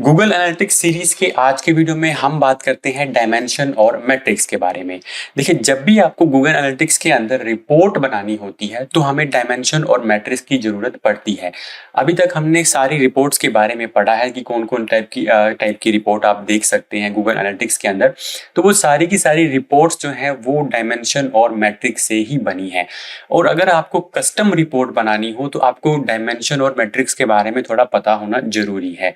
Google analytics series के आज के वीडियो में हम बात करते हैं डायमेंशन और मैट्रिक्स के बारे में। देखिए, जब भी आपको गूगल एनालिटिक्स के अंदर रिपोर्ट बनानी होती है तो हमें डायमेंशन और मैट्रिक्स की जरूरत पड़ती है। अभी तक हमने सारी रिपोर्ट्स के बारे में पढ़ा है कि कौन कौन टाइप की रिपोर्ट आप देख सकते हैं गूगल एनालिटिक्स के अंदर। तो वो सारी की सारी रिपोर्ट्स जो हैं वो डायमेंशन और मैट्रिक्स से ही बनी है। और अगर आपको कस्टम रिपोर्ट बनानी हो तो आपको डायमेंशन और मैट्रिक्स के बारे में थोड़ा पता होना जरूरी है।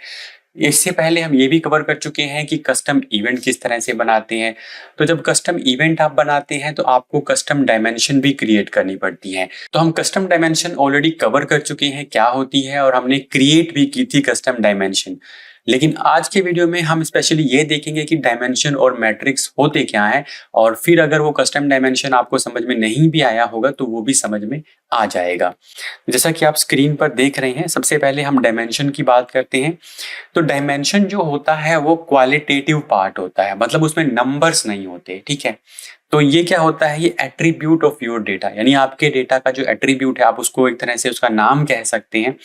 इससे पहले हम ये भी कवर कर चुके हैं कि कस्टम इवेंट किस तरह से बनाते हैं। तो जब कस्टम इवेंट आप बनाते हैं तो आपको कस्टम डायमेंशन भी क्रिएट करनी पड़ती है। तो हम कस्टम डायमेंशन ऑलरेडी कवर कर चुके हैं क्या होती है, और हमने क्रिएट भी की थी कस्टम डायमेंशन। लेकिन आज के वीडियो में हम स्पेशली ये देखेंगे कि डायमेंशन और मैट्रिक्स होते क्या हैं, और फिर अगर वो कस्टम डायमेंशन आपको समझ में नहीं भी आया होगा तो वो भी समझ में आ जाएगा। जैसा कि आप स्क्रीन पर देख रहे हैं, सबसे पहले हम डायमेंशन की बात करते हैं। तो डायमेंशन जो होता है वो क्वालिटेटिव पार्ट होता है, मतलब उसमें नंबर्स नहीं होते। ठीक है, तो ये क्या होता है, ये एट्रीब्यूट ऑफ योर डेटा, यानी आपके डेटा का जो एट्रीब्यूट है, आप उसको एक तरह से उसका नाम कह सकते हैं।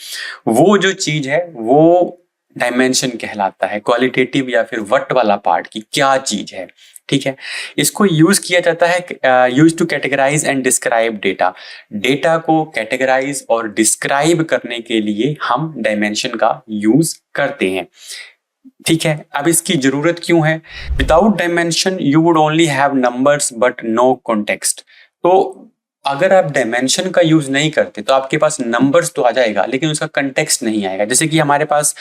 वो जो चीज है वो डायमेंशन कहलाता है। क्वालिटेटिव या फिर वट वाला पार्ट की क्या चीज है। ठीक है, इसको यूज किया जाता है use to categorize and describe data. Data को कैटेगराइज और डिस्क्राइब करने के लिए हम डायमेंशन का यूज करते हैं। ठीक है, अब इसकी जरूरत क्यों है? Without dimension you would only have numbers but no context. तो अगर आप डायमेंशन का यूज नहीं करते तो आपके पास नंबर्स तो आ जाएगा लेकिन उसका कंटेक्स्ट नहीं आएगा। जैसे कि हमारे पास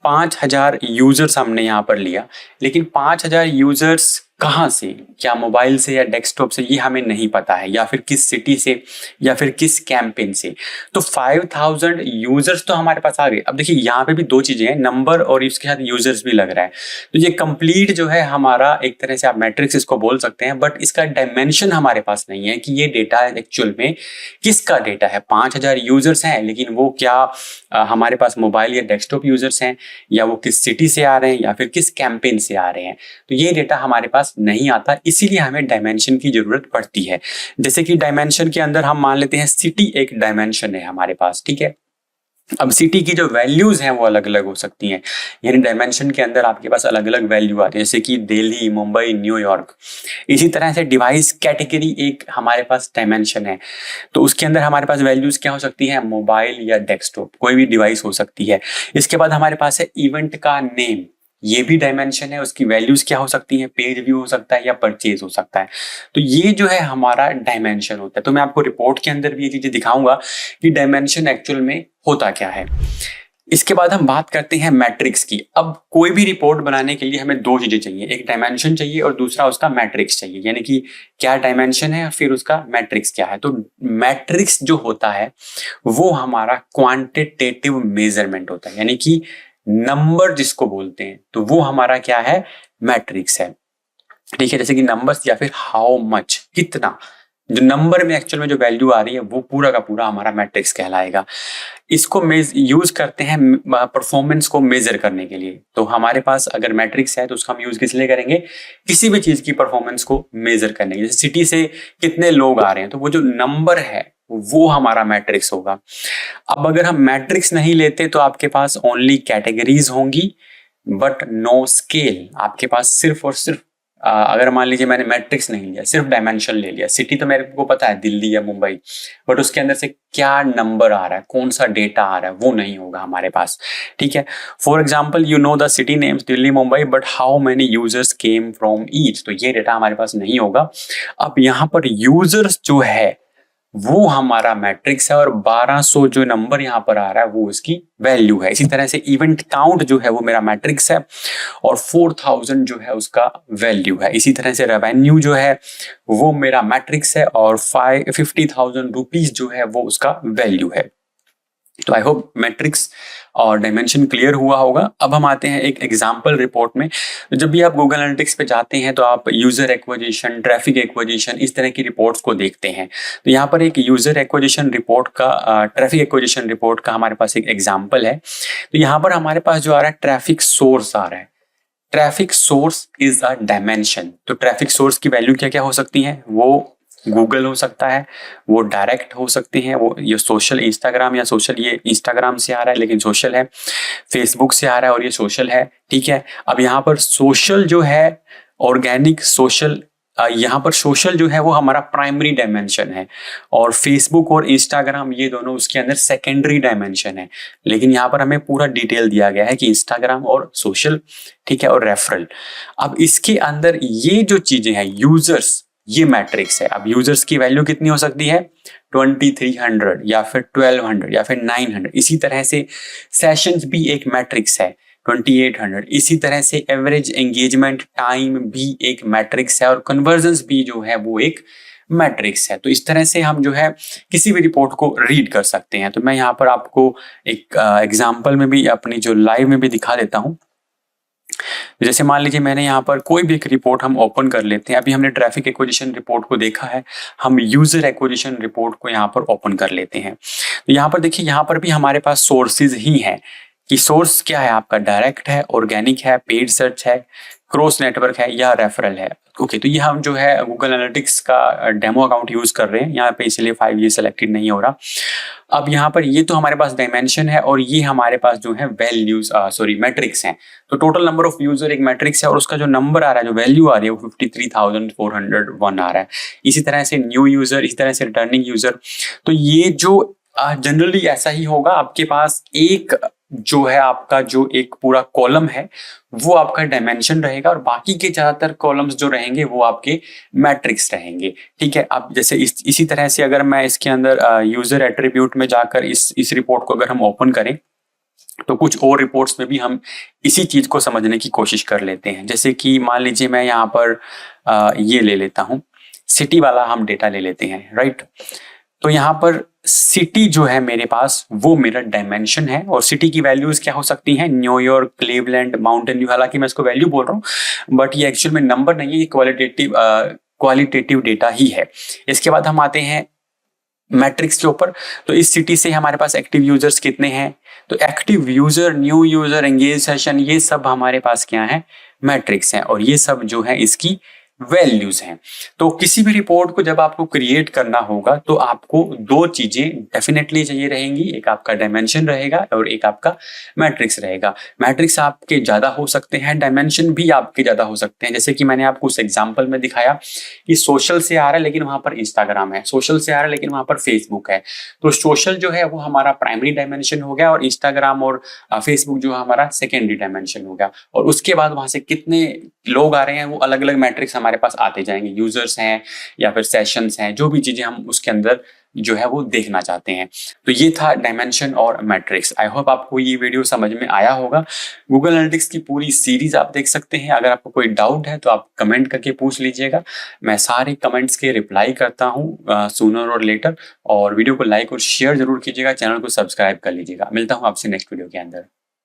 5000 यूजर्स हमने यहाँ पर लिया, लेकिन 5000 यूजर्स कहाँ से, क्या मोबाइल से या डेस्कटॉप से, ये हमें नहीं पता है, या फिर किस सिटी से या फिर किस कैंपेन से। तो 5000 यूजर्स तो हमारे पास आ गए। अब देखिए, यहाँ पे भी दो चीजें हैं, नंबर और इसके साथ यूजर्स भी लग रहा है। तो ये कंप्लीट जो है हमारा एक तरह से आप मैट्रिक्स इसको बोल सकते हैं, बट इसका डायमेंशन हमारे पास नहीं है कि ये डेटा एक्चुअल में किसका डेटा है। 5000 यूजर्स हैं, लेकिन वो क्या हमारे पास मोबाइल या डेस्कटॉप यूजर्स हैं, या वो किस सिटी से आ रहे हैं, या फिर किस कैंपेन से आ रहे हैं। तो ये डेटा हमारे पास नहीं आता, इसीलिए हमें डायमेंशन की जरूरत पड़ती है। जैसे कि डायमेंशन के अंदर हम मान लेते हैं सिटी एक डायमेंशन है हमारे पास। ठीक है, अब सिटी की जो वैल्यूज हैं वो अलग अलग हो सकती हैं, यानी डायमेंशन के अंदर आपके पास अलग अलग वैल्यू आती है, जैसे कि दिल्ली, मुंबई, न्यूयॉर्क। इसी तरह से डिवाइस कैटेगरी एक हमारे पास डायमेंशन है, तो उसके अंदर हमारे पास वैल्यूज क्या हो सकती है, मोबाइल या डेस्कटॉप, कोई भी डिवाइस हो सकती है। इसके बाद हमारे पास है इवेंट का नेम, ये भी डायमेंशन है, उसकी वैल्यूज क्या हो सकती हैं, पेज व्यू हो सकता है या परचेज हो सकता है। तो ये जो है हमारा डायमेंशन होता है। तो मैं आपको रिपोर्ट के अंदर भी ये चीजें दिखाऊंगा कि डायमेंशन एक्चुअल में होता क्या है। इसके बाद हम बात करते हैं मैट्रिक्स की। अब कोई भी रिपोर्ट बनाने के लिए हमें दो चीजें चाहिए, एक डायमेंशन चाहिए और दूसरा उसका मैट्रिक्स चाहिए, यानी कि क्या डायमेंशन है फिर उसका मैट्रिक्स क्या है। तो मैट्रिक्स जो होता है वो हमारा क्वांटिटेटिव मेजरमेंट होता है, यानी कि नंबर जिसको बोलते हैं, तो वो हमारा क्या है, मैट्रिक्स है। ठीक है, जैसे कि नंबर्स या फिर हाउ मच, कितना, जो नंबर में एक्चुअल में जो वैल्यू आ रही है वो पूरा का पूरा हमारा मैट्रिक्स कहलाएगा। इसको यूज करते हैं परफॉर्मेंस को मेजर करने के लिए। तो हमारे पास अगर मैट्रिक्स है तो उसका हम यूज किस लिए करेंगे, किसी भी चीज की परफॉर्मेंस को मेजर करने के लिए। जैसे सिटी से कितने लोग आ रहे हैं, तो वो जो नंबर है वो हमारा मैट्रिक्स होगा। अब अगर हम मैट्रिक्स नहीं लेते तो आपके पास ओनली कैटेगरीज होंगी बट नो स्केल। आपके पास सिर्फ और सिर्फ अगर मान लीजिए मैंने मैट्रिक्स नहीं लिया, सिर्फ डायमेंशन ले लिया, सिटी तो मेरे को पता है दिल्ली या मुंबई, बट उसके अंदर से क्या नंबर आ रहा है, कौन सा डेटा आ रहा है, वो नहीं होगा हमारे पास। ठीक है, for example you know the city names Delhi, Mumbai, but how many users came from each, तो ये डेटा हमारे पास नहीं होगा। अब यहाँ पर यूजर्स जो है वो हमारा मैट्रिक्स है, और 1200 जो नंबर यहाँ पर आ रहा है वो उसकी वैल्यू है। इसी तरह से इवेंट काउंट जो है वो मेरा मैट्रिक्स है, और 4000 जो है उसका वैल्यू है। इसी तरह से रेवेन्यू जो है वो मेरा मैट्रिक्स है, और 50,000 रुपीज जो है वो उसका वैल्यू है। तो आई होप मैट्रिक्स और डायमेंशन क्लियर हुआ होगा। अब हम आते हैं एक एग्जांपल रिपोर्ट में। तो जब भी आप गूगल एनालिटिक्स पे जाते हैं तो आप यूजर एक्विजिशन, ट्रैफिक एक्विजिशन, इस तरह की रिपोर्ट्स को देखते हैं। तो यहाँ पर एक यूजर एक्विजिशन रिपोर्ट का, ट्रैफिक एक्विजिशन रिपोर्ट का हमारे पास एक एग्जाम्पल है। तो यहाँ पर हमारे पास जो आ रहा है ट्रैफिक सोर्स आ रहा है। Traffic source is a dimension. तो ट्रैफिक सोर्स की वैल्यू क्या क्या हो सकती है, वो गूगल हो सकता है, वो डायरेक्ट हो सकते हैं, वो ये सोशल इंस्टाग्राम या सोशल, ये इंस्टाग्राम से आ रहा है लेकिन सोशल है, फेसबुक से आ रहा है और ये सोशल है, ठीक है। अब यहाँ पर सोशल जो है, ऑर्गेनिक सोशल, यहाँ पर सोशल जो है वो हमारा प्राइमरी डायमेंशन है और फेसबुक और इंस्टाग्राम ये दोनों उसके अंदर सेकेंडरी डायमेंशन है। लेकिन यहाँ पर हमें पूरा डिटेल दिया गया है कि इंस्टाग्राम और सोशल, ठीक है, और रेफरल। अब इसके अंदर ये जो चीजें हैं, यूजर्स, ये मैट्रिक्स है। अब यूजर्स की वैल्यू कितनी हो सकती है, 2300 या फिर 1200 या फिर 900। इसी तरह से सेशंस भी एक मैट्रिक्स है, 2800। इसी तरह से एवरेज एंगेजमेंट टाइम भी एक मैट्रिक्स है और कन्वर्जन्स भी जो है वो एक मैट्रिक्स है। तो इस तरह से हम जो है किसी भी रिपोर्ट को रीड कर सकते हैं। तो मैं यहाँ पर आपको एक एग्जाम्पल में भी, अपनी जो लाइव में भी दिखा देता हूँ। जैसे मान लीजिए मैंने यहाँ पर कोई भी एक रिपोर्ट हम ओपन कर लेते हैं। अभी हमने ट्रैफिक एक्विजिशन रिपोर्ट को देखा है, हम यूजर एक्विजिशन रिपोर्ट को यहाँ पर ओपन कर लेते हैं। तो यहाँ पर देखिए, यहाँ पर भी हमारे पास सोर्सेज ही हैं कि सोर्स क्या है आपका, डायरेक्ट है, ऑर्गेनिक है, पेड सर्च है, क्रॉस नेटवर्क है या रेफरल है। ओके, तो ये हम जो है गूगल एनालिटिक्स का डेमो अकाउंट यूज कर रहे हैं यहाँ पे, इसलिए 5 ये सिलेक्टेड नहीं हो रहा। अब यहाँ पर ये तो हमारे पास डायमेंशन है और ये हमारे पास जो है वैल्यूज, सॉरी मैट्रिक्स हैं। तो टोटल नंबर ऑफ यूजर एक मैट्रिक्स है और उसका जो नंबर आ रहा है, जो वैल्यू आ रही है वो 53,401 आ रहा है। इसी तरह से न्यू यूजर, इसी तरह से रिटर्निंग यूजर। तो ये जो जनरली ऐसा ही होगा, आपके पास एक जो है आपका जो एक पूरा कॉलम है वो आपका डायमेंशन रहेगा और बाकी के ज्यादातर कॉलम्स जो रहेंगे वो आपके मैट्रिक्स रहेंगे, ठीक है। अब जैसे इसी तरह से अगर मैं इसके अंदर यूजर एट्रीब्यूट में जाकर इस रिपोर्ट को अगर हम ओपन करें तो कुछ और रिपोर्ट्स में भी हम इसी चीज को समझने की कोशिश कर लेते हैं। जैसे कि मान लीजिए मैं यहाँ पर ये ले लेता हूँ, सिटी वाला हम डेटा ले लेते हैं, राइट। तो यहाँ पर सिटी जो है मेरे पास वो मेरा डायमेंशन है और सिटी की वैल्यूज क्या हो सकती हैं, न्यूयॉर्क, क्लीवलैंड, माउंटेन व्यू। हालांकि मैं इसको वैल्यू बोल रहा हूँ बट ये एक्चुअल में नंबर नहीं है, ये क्वालिटेटिव डेटा ही है। इसके बाद हम आते हैं मैट्रिक्स के ऊपर। तो इस सिटी से हमारे पास एक्टिव यूजर्स कितने हैं, तो active user, new user, engage session, ये सब हमारे पास क्या है, मैट्रिक्स हैं और ये सब जो है इसकी वैल्यूज हैं। तो किसी भी रिपोर्ट को जब आपको क्रिएट करना होगा तो आपको दो चीजें डेफिनेटली चाहिए रहेंगी, एक आपका डायमेंशन रहेगा और एक आपका मैट्रिक्स रहेगा। मैट्रिक्स आपके ज्यादा हो सकते हैं, डायमेंशन भी आपके ज्यादा हो सकते हैं। जैसे कि मैंने आपको उस एग्जांपल में दिखाया कि सोशल से आ रहा है लेकिन वहां पर इंस्टाग्राम है, सोशल से आ रहा है लेकिन वहां पर फेसबुक है। तो सोशल जो है वो हमारा प्राइमरी डायमेंशन हो गया और इंस्टाग्राम और फेसबुक जो हमारा सेकेंडरी डायमेंशन हो गया। और उसके बाद वहां से कितने लोग आ रहे हैं वो अलग अलग मैट्रिक्स हमारे पास आते जाएंगे, यूजर्स हैं या फिर सेशंस हैं, जो भी चीजें हम उसके अंदर जो है वो देखना चाहते हैं। तो ये था डायमेंशन और मैट्रिक्स। आई होप आपको ये वीडियो समझ में आया होगा। गूगल एनालिटिक्स की पूरी सीरीज आप देख सकते हैं। अगर आपको कोई डाउट है तो आप कमेंट करके पूछ लीजिएगा, मैं सारे कमेंट्स के रिप्लाई करता हूँ सूनर और लेटर। और वीडियो को लाइक और शेयर जरूर कीजिएगा, चैनल को सब्सक्राइब कर लीजिएगा। मिलता हूँ आपसे नेक्स्ट वीडियो के अंदर।